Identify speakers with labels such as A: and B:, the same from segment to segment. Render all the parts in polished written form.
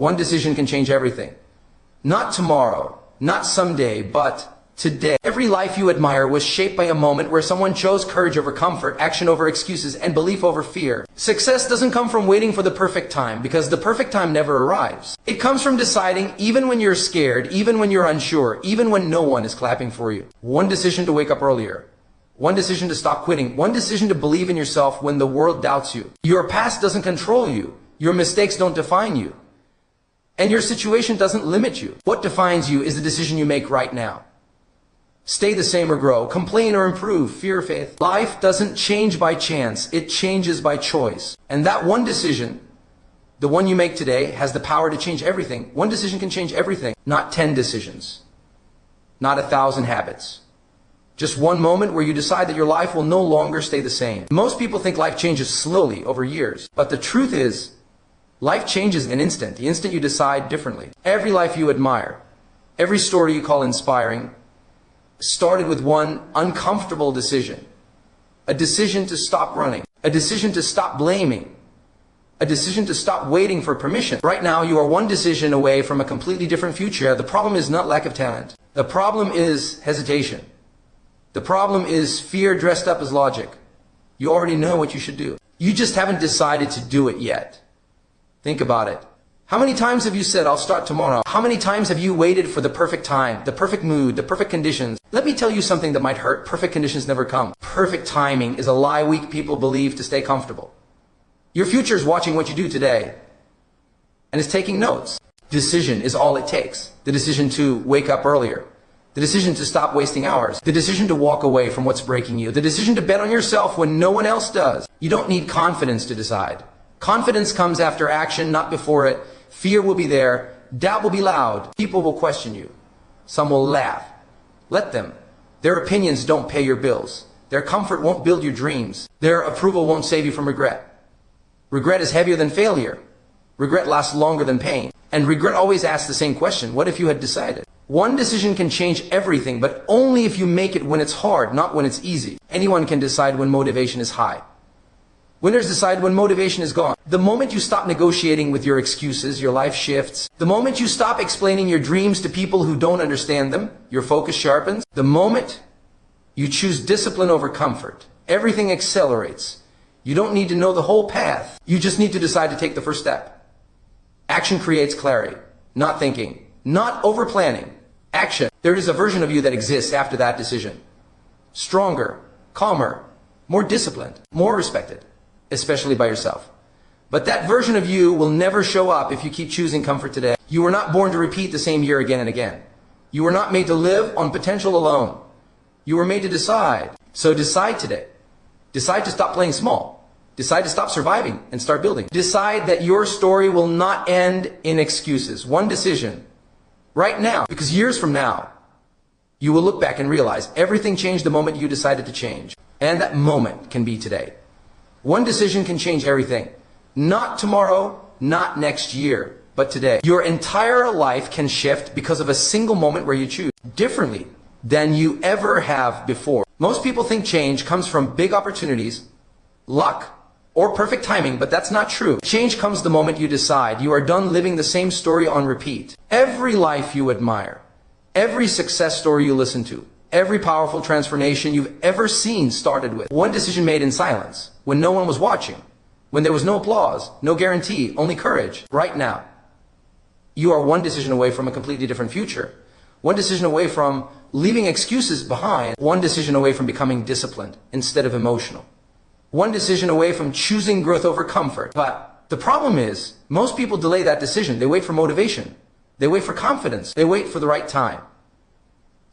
A: One decision can change everything. Not tomorrow, not someday, but today. Every life you admire was shaped by a moment where someone chose courage over comfort, action over excuses, and belief over fear. Success doesn't come from waiting for the perfect time, because the perfect time never arrives. It comes from deciding even when you're scared, even when you're unsure, even when no one is clapping for you. One decision to wake up earlier. One decision to stop quitting. One decision to believe in yourself when the world doubts you. Your past doesn't control you. Your mistakes don't define you. And your situation doesn't limit you. What defines you is the decision you make right now. Stay the same or grow, complain or improve, fear or faith. Life doesn't change by chance, it changes by choice. And that one decision, the one you make today, has the power to change everything. One decision can change everything, not 10 decisions, not 1,000 habits. Just one moment where you decide that your life will no longer stay the same. Most people think life changes slowly over years, but the truth is, life changes in an instant, the instant you decide differently. Every life you admire, every story you call inspiring, started with one uncomfortable decision. A decision to stop running. A decision to stop blaming. A decision to stop waiting for permission. Right now, you are one decision away from a completely different future. The problem is not lack of talent. The problem is hesitation. The problem is fear dressed up as logic. You already know what you should do. You just haven't decided to do it yet. Think about it. How many times have you said, I'll start tomorrow? How many times have you waited for the perfect time, the perfect mood, the perfect conditions? Let me tell you something that might hurt. Perfect conditions never come. Perfect timing is a lie weak people believe to stay comfortable. Your future is watching what you do today and is taking notes. Decision is all it takes. The decision to wake up earlier. The decision to stop wasting hours. The decision to walk away from what's breaking you. The decision to bet on yourself when no one else does. You don't need confidence to decide. Confidence comes after action, not before it. Fear will be there. Doubt will be loud. People will question you. Some will laugh. Let them. Their opinions don't pay your bills. Their comfort won't build your dreams. Their approval won't save you from regret. Regret is heavier than failure. Regret lasts longer than pain. And regret always asks the same question. What if you had decided? One decision can change everything, but only if you make it when it's hard, not when it's easy. Anyone can decide when motivation is high. Winners decide when motivation is gone. The moment you stop negotiating with your excuses, your life shifts. The moment you stop explaining your dreams to people who don't understand them, your focus sharpens. The moment you choose discipline over comfort, everything accelerates. You don't need to know the whole path. You just need to decide to take the first step. Action creates clarity, not thinking, not over-planning. Action. There is a version of you that exists after that decision. Stronger, calmer, more disciplined, more respected. Especially by yourself. But that version of you will never show up if you keep choosing comfort today. You were not born to repeat the same year again and again. You were not made to live on potential alone. You were made to decide. So decide today. Decide to stop playing small. Decide to stop surviving and start building. Decide that your story will not end in excuses. One decision. Right now. Because years from now, you will look back and realize everything changed the moment you decided to change. And that moment can be today. One decision can change everything. Not tomorrow, not next year, but today. Your entire life can shift because of a single moment where you choose differently than you ever have before. Most people think change comes from big opportunities, luck, or perfect timing, but that's not true. Change comes the moment you decide you are done living the same story on repeat. Every life you admire, every success story you listen to, every powerful transformation you've ever seen started with one decision made in silence, when no one was watching, when there was no applause, no guarantee, only courage. Right now, you are one decision away from a completely different future. One decision away from leaving excuses behind. One decision away from becoming disciplined instead of emotional. One decision away from choosing growth over comfort. But the problem is, most people delay that decision. They wait for motivation. They wait for confidence. They wait for the right time.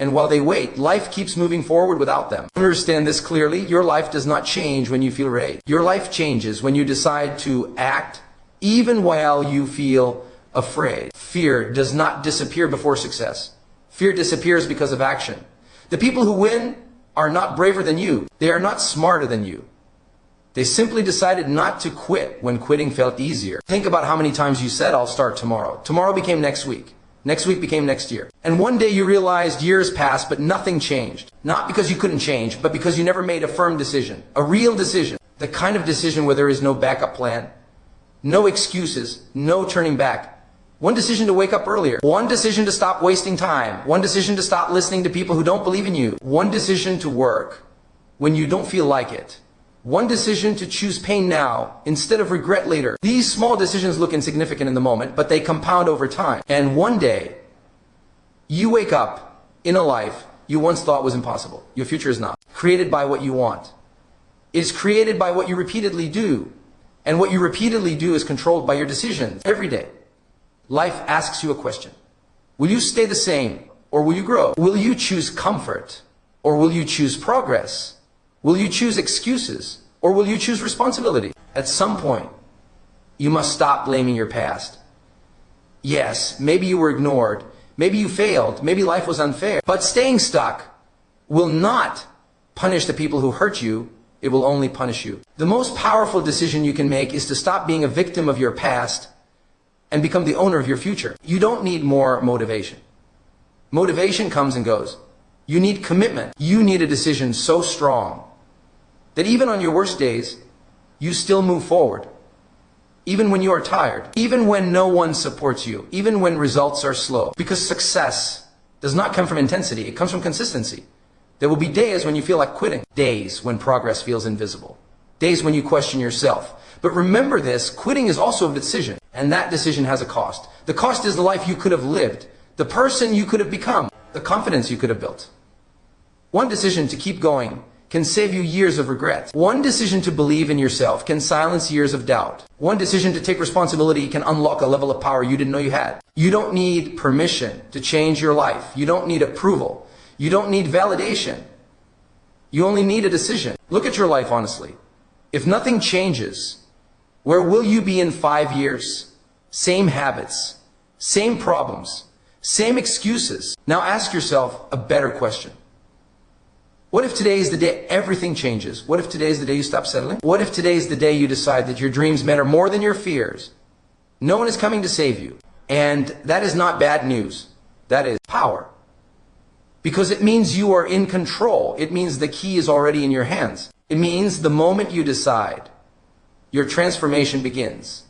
A: And while they wait, life keeps moving forward without them. Understand this clearly. Your life does not change when you feel ready. Your life changes when you decide to act even while you feel afraid. Fear does not disappear before success. Fear disappears because of action. The people who win are not braver than you. They are not smarter than you. They simply decided not to quit when quitting felt easier. Think about how many times you said, I'll start tomorrow. Tomorrow became next week. Next week became next year. And one day you realized years passed, but nothing changed. Not because you couldn't change, but because you never made a firm decision. A real decision. The kind of decision where there is no backup plan, no excuses, no turning back. One decision to wake up earlier. One decision to stop wasting time. One decision to stop listening to people who don't believe in you. One decision to work when you don't feel like it. One decision to choose pain now instead of regret later. These small decisions look insignificant in the moment, but they compound over time. And one day, you wake up in a life you once thought was impossible. Your future is not. Created by what you want. It is created by what you repeatedly do. And what you repeatedly do is controlled by your decisions every day. Life asks you a question. Will you stay the same or will you grow? Will you choose comfort or will you choose progress? Will you choose excuses or will you choose responsibility? At some point, you must stop blaming your past. Yes, maybe you were ignored. Maybe you failed. Maybe life was unfair. But staying stuck will not punish the people who hurt you. It will only punish you. The most powerful decision you can make is to stop being a victim of your past and become the owner of your future. You don't need more motivation. Motivation comes and goes. You need commitment. You need a decision so strong that even on your worst days, you still move forward. Even when you are tired, even when no one supports you, even when results are slow. Because success does not come from intensity, it comes from consistency. There will be days when you feel like quitting, days when progress feels invisible, days when you question yourself. But remember this, quitting is also a decision, and that decision has a cost. The cost is the life you could have lived, the person you could have become, the confidence you could have built. One decision to keep going can save you years of regret. One decision to believe in yourself can silence years of doubt. One decision to take responsibility can unlock a level of power you didn't know you had. You don't need permission to change your life. You don't need approval. You don't need validation. You only need a decision. Look at your life honestly. If nothing changes, where will you be in 5 years? Same habits, same problems, same excuses. Now ask yourself a better question. What if today is the day everything changes? What if today is the day you stop settling? What if today is the day you decide that your dreams matter more than your fears? No one is coming to save you. And that is not bad news. That is power. Because it means you are in control. It means the key is already in your hands. It means the moment you decide, your transformation begins.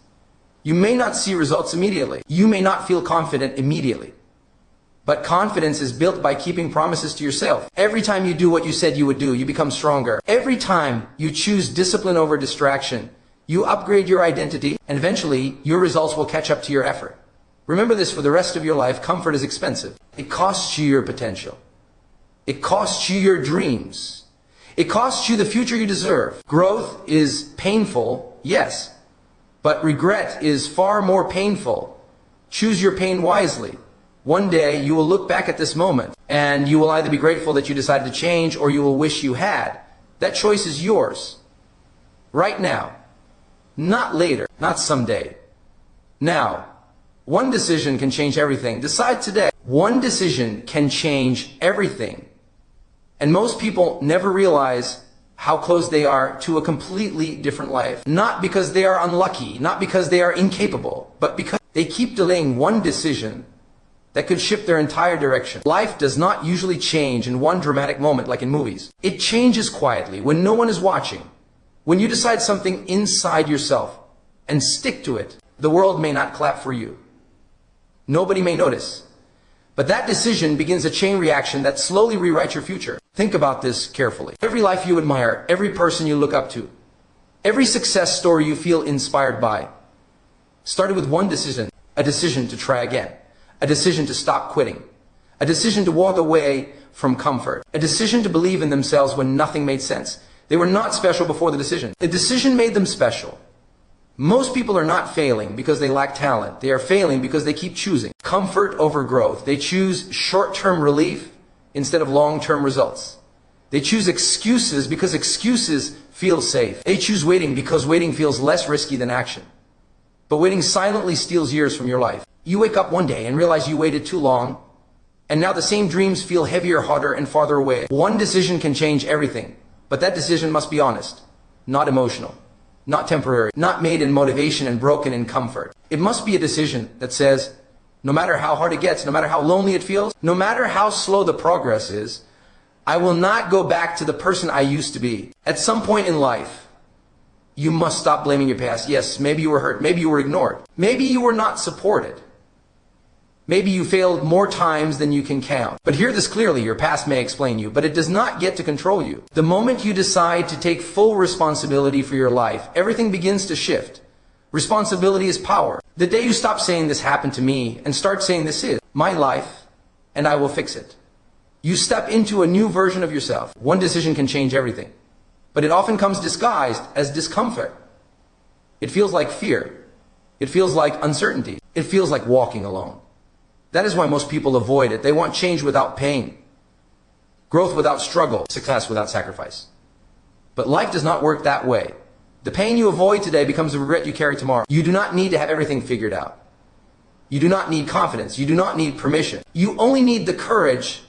A: You may not see results immediately. You may not feel confident immediately. But confidence is built by keeping promises to yourself. Every time you do what you said you would do, you become stronger. Every time you choose discipline over distraction, you upgrade your identity, and eventually your results will catch up to your effort. Remember this for the rest of your life, comfort is expensive. It costs you your potential. It costs you your dreams. It costs you the future you deserve. Growth is painful, yes, but regret is far more painful. Choose your pain wisely. One day you will look back at this moment and you will either be grateful that you decided to change or you will wish you had. That choice is yours. Right now. Not later. Not someday. Now. One decision can change everything. Decide today. One decision can change everything. And most people never realize how close they are to a completely different life. Not because they are unlucky, not because they are incapable, but because they keep delaying one decision that could shift their entire direction. Life does not usually change in one dramatic moment like in movies. It changes quietly when no one is watching. When you decide something inside yourself and stick to it, the world may not clap for you. Nobody may notice. But that decision begins a chain reaction that slowly rewrites your future. Think about this carefully. Every life you admire, every person you look up to, every success story you feel inspired by, started with one decision, a decision to try again. A decision to stop quitting. A decision to walk away from comfort. A decision to believe in themselves when nothing made sense. They were not special before the decision. The decision made them special. Most people are not failing because they lack talent. They are failing because they keep choosing comfort over growth. They choose short-term relief instead of long-term results. They choose excuses because excuses feel safe. They choose waiting because waiting feels less risky than action. But waiting silently steals years from your life. You wake up one day and realize you waited too long, and now the same dreams feel heavier, harder, and farther away. One decision can change everything, but that decision must be honest, not emotional, not temporary, not made in motivation and broken in comfort. It must be a decision that says, no matter how hard it gets, no matter how lonely it feels, no matter how slow the progress is, I will not go back to the person I used to be. At some point in life, you must stop blaming your past. Yes, maybe you were hurt, maybe you were ignored, maybe you were not supported. Maybe you failed more times than you can count. But hear this clearly, your past may explain you, but it does not get to control you. The moment you decide to take full responsibility for your life, everything begins to shift. Responsibility is power. The day you stop saying this happened to me and start saying this is my life and I will fix it, you step into a new version of yourself. One decision can change everything, but it often comes disguised as discomfort. It feels like fear. It feels like uncertainty. It feels like walking alone. That is why most people avoid it. They want change without pain, growth without struggle, success without sacrifice. But life does not work that way. The pain you avoid today becomes the regret you carry tomorrow. You do not need to have everything figured out. You do not need confidence. You do not need permission. You only need the courage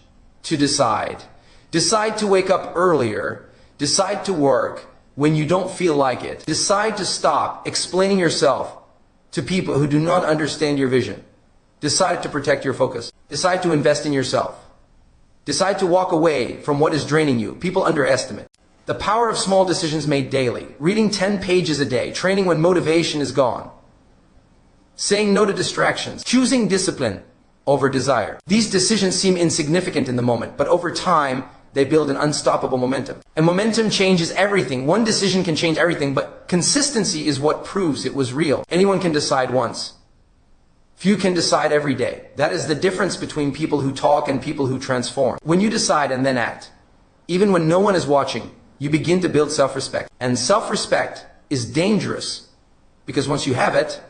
A: to decide. Decide to wake up earlier. Decide to work when you don't feel like it. Decide to stop explaining yourself to people who do not understand your vision. Decide to protect your focus. Decide to invest in yourself. Decide to walk away from what is draining you. People underestimate the power of small decisions made daily. Reading 10 pages a day. Training when motivation is gone. Saying no to distractions. Choosing discipline over desire. These decisions seem insignificant in the moment, but over time, they build an unstoppable momentum. And momentum changes everything. One decision can change everything, but consistency is what proves it was real. Anyone can decide once. Few can decide every day. That is the difference between people who talk and people who transform. When you decide and then act, even when no one is watching, you begin to build self-respect. And self-respect is dangerous because once you have it,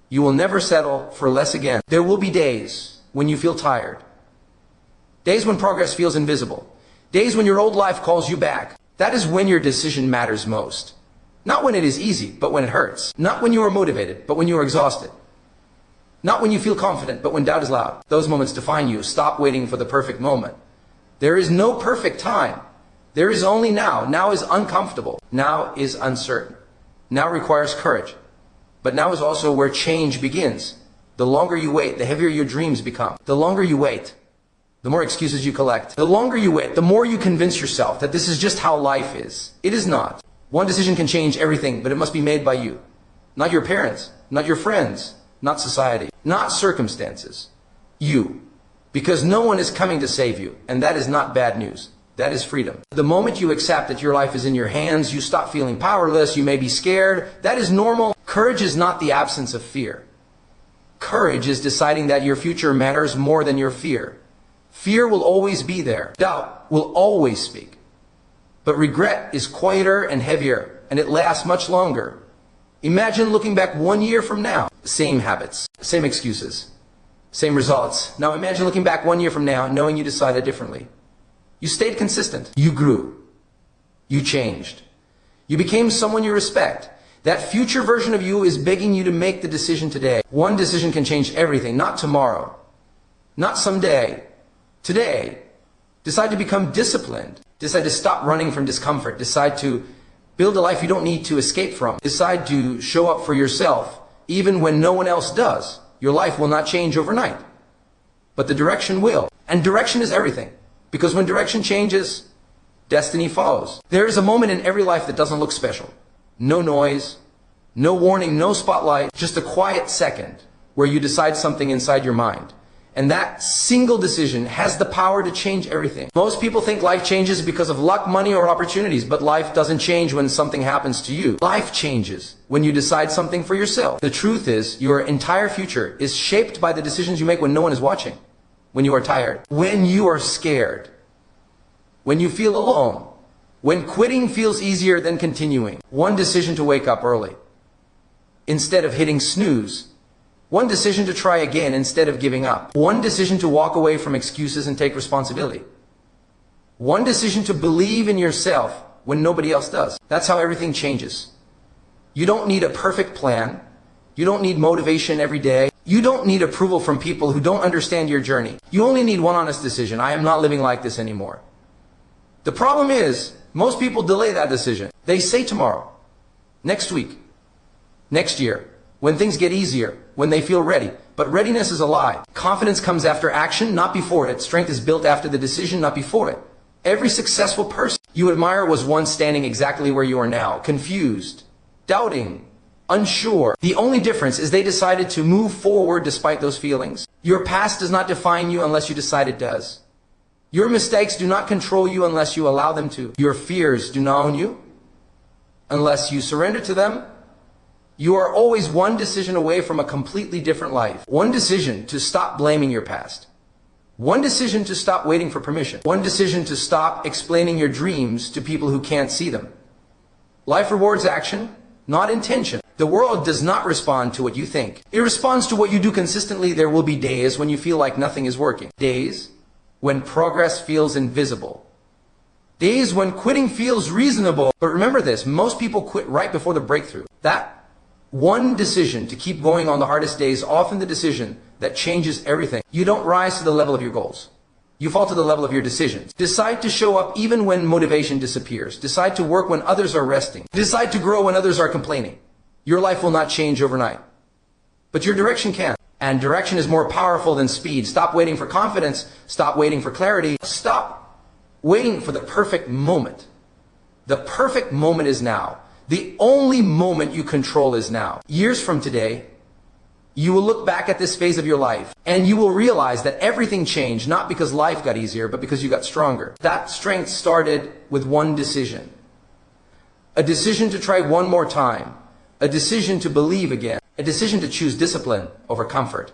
A: you will never settle for less again. There will be days when you feel tired. Days when progress feels invisible. Days when your old life calls you back. That is when your decision matters most. Not when it is easy, but when it hurts. Not when you are motivated, but when you are exhausted. Not when you feel confident, but when doubt is loud. Those moments define you. Stop waiting for the perfect moment. There is no perfect time. There is only now. Now is uncomfortable. Now is uncertain. Now requires courage. But now is also where change begins. The longer you wait, the heavier your dreams become. The longer you wait, the more excuses you collect. The longer you wait, the more you convince yourself that this is just how life is. It is not. One decision can change everything, but it must be made by you. Not your parents, not your friends, not society, not circumstances. You. Because no one is coming to save you, and that is not bad news. That is freedom. The moment you accept that your life is in your hands, you stop feeling powerless, you may be scared. That is normal. Courage is not the absence of fear. Courage is deciding that your future matters more than your fear. Fear will always be there. Doubt will always speak. But regret is quieter and heavier, and it lasts much longer. Imagine looking back 1 year from now. Same habits, same excuses, same results. Now imagine looking back 1 year from now, knowing you decided differently. You stayed consistent. You grew. You changed. You became someone you respect. That future version of you is begging you to make the decision today. One decision can change everything, not tomorrow, not someday. Today, decide to become disciplined. Decide to stop running from discomfort. Decide to build a life you don't need to escape from. Decide to show up for yourself, even when no one else does. Your life will not change overnight, but the direction will. And direction is everything, because when direction changes, destiny follows. There is a moment in every life that doesn't look special. No noise, no warning, no spotlight, just a quiet second where you decide something inside your mind. And that single decision has the power to change everything. Most people think life changes because of luck, money, or opportunities, but life doesn't change when something happens to you. Life changes when you decide something for yourself. The truth is, your entire future is shaped by the decisions you make when no one is watching, when you are tired, when you are scared, when you feel alone, when quitting feels easier than continuing. One decision to wake up early instead of hitting snooze. One decision to try again instead of giving up. One decision to walk away from excuses and take responsibility. One decision to believe in yourself when nobody else does. That's how everything changes. You don't need a perfect plan. You don't need motivation every day. You don't need approval from people who don't understand your journey. You only need one honest decision. I am not living like this anymore. The problem is, most people delay that decision. They say tomorrow, next week, next year, when things get easier, when they feel ready. But readiness is a lie. Confidence comes after action, not before it. Strength is built after the decision, not before it. Every successful person you admire was once standing exactly where you are now, confused, doubting, unsure. The only difference is they decided to move forward despite those feelings. Your past does not define you unless you decide it does. Your mistakes do not control you unless you allow them to. Your fears do not own you unless you surrender to them. You are always one decision away from a completely different life. One decision to stop blaming your past. One decision to stop waiting for permission. One decision to stop explaining your dreams to people who can't see them. Life rewards action, not intention. The world does not respond to what you think. It responds to what you do consistently. There will be days when you feel like nothing is working. Days when progress feels invisible. Days when quitting feels reasonable. But remember this, most people quit right before the breakthrough. That one decision to keep going on the hardest days is often the decision that changes everything. You don't rise to the level of your goals. You fall to the level of your decisions. Decide to show up even when motivation disappears. Decide to work when others are resting. Decide to grow when others are complaining. Your life will not change overnight, but your direction can. And direction is more powerful than speed. Stop waiting for confidence. Stop waiting for clarity. Stop waiting for the perfect moment. The perfect moment is now. The only moment you control is now. Years from today, you will look back at this phase of your life and you will realize that everything changed, not because life got easier, but because you got stronger. That strength started with one decision. A decision to try one more time. A decision to believe again. A decision to choose discipline over comfort.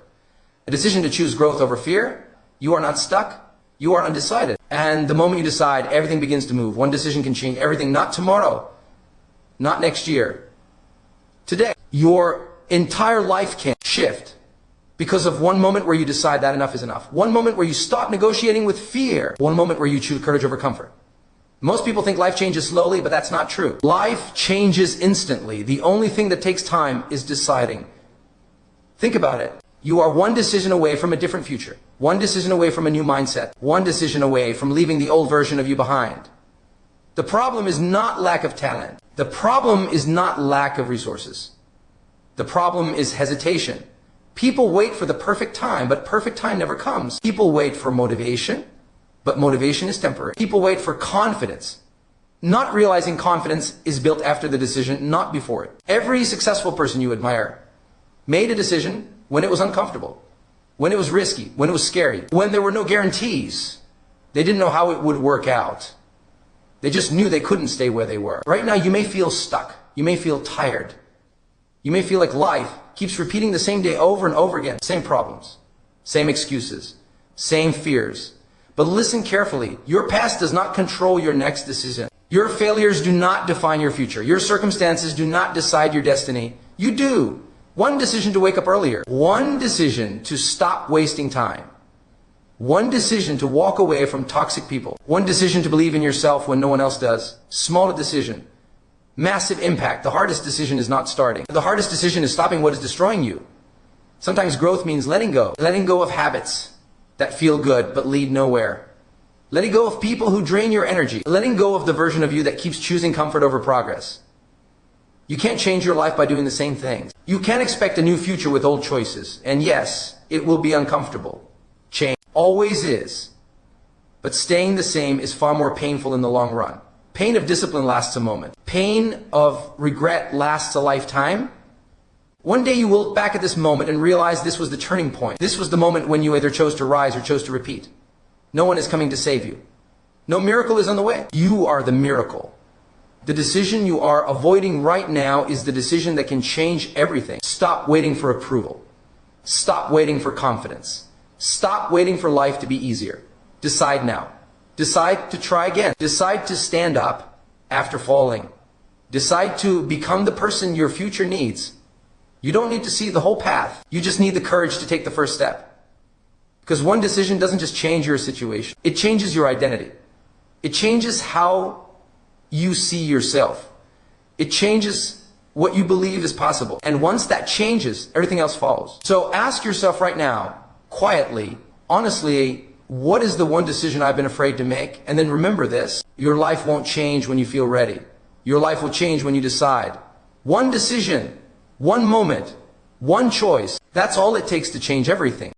A: A decision to choose growth over fear. You are not stuck. You are undecided. And the moment you decide, everything begins to move. One decision can change everything, not tomorrow, not next year. Today, your entire life can shift because of one moment where you decide that enough is enough. One moment where you stop negotiating with fear. One moment where you choose courage over comfort. Most people think life changes slowly, but that's not true. Life changes instantly. The only thing that takes time is deciding. Think about it. You are one decision away from a different future. One decision away from a new mindset. One decision away from leaving the old version of you behind. The problem is not lack of talent. The problem is not lack of resources. The problem is hesitation. People wait for the perfect time, but perfect time never comes. People wait for motivation, but motivation is temporary. People wait for confidence, not realizing confidence is built after the decision, not before it. Every successful person you admire made a decision when it was uncomfortable, when it was risky, when it was scary, when there were no guarantees. They didn't know how it would work out. They just knew they couldn't stay where they were. Right now, you may feel stuck. You may feel tired. You may feel like life keeps repeating the same day over and over again. Same problems, same excuses, same fears. But listen carefully. Your past does not control your next decision. Your failures do not define your future. Your circumstances do not decide your destiny. You do. One decision to wake up earlier. One decision to stop wasting time. One decision to walk away from toxic people. One decision to believe in yourself when no one else does. Small decision. Massive impact. The hardest decision is not starting. The hardest decision is stopping what is destroying you. Sometimes growth means letting go. Letting go of habits that feel good but lead nowhere. Letting go of people who drain your energy. Letting go of the version of you that keeps choosing comfort over progress. You can't change your life by doing the same things. You can't expect a new future with old choices. And yes, it will be uncomfortable. Change always is. But staying the same is far more painful in the long run. Pain of discipline lasts a moment. Pain of regret lasts a lifetime. One day you will look back at this moment and realize this was the turning point. This was the moment when you either chose to rise or chose to repeat. No one is coming to save you. No miracle is on the way. You are the miracle. The decision you are avoiding right now is the decision that can change everything. Stop waiting for approval. Stop waiting for confidence. Stop waiting for life to be easier. Decide now. Decide to try again. Decide to stand up after falling. Decide to become the person your future needs. You don't need to see the whole path. You just need the courage to take the first step. Because one decision doesn't just change your situation. It changes your identity. It changes how you see yourself. It changes what you believe is possible. And once that changes, everything else follows. So ask yourself right now, quietly, honestly, what is the one decision I've been afraid to make? And then remember this, your life won't change when you feel ready. Your life will change when you decide. One decision, one moment, one choice. That's all it takes to change everything.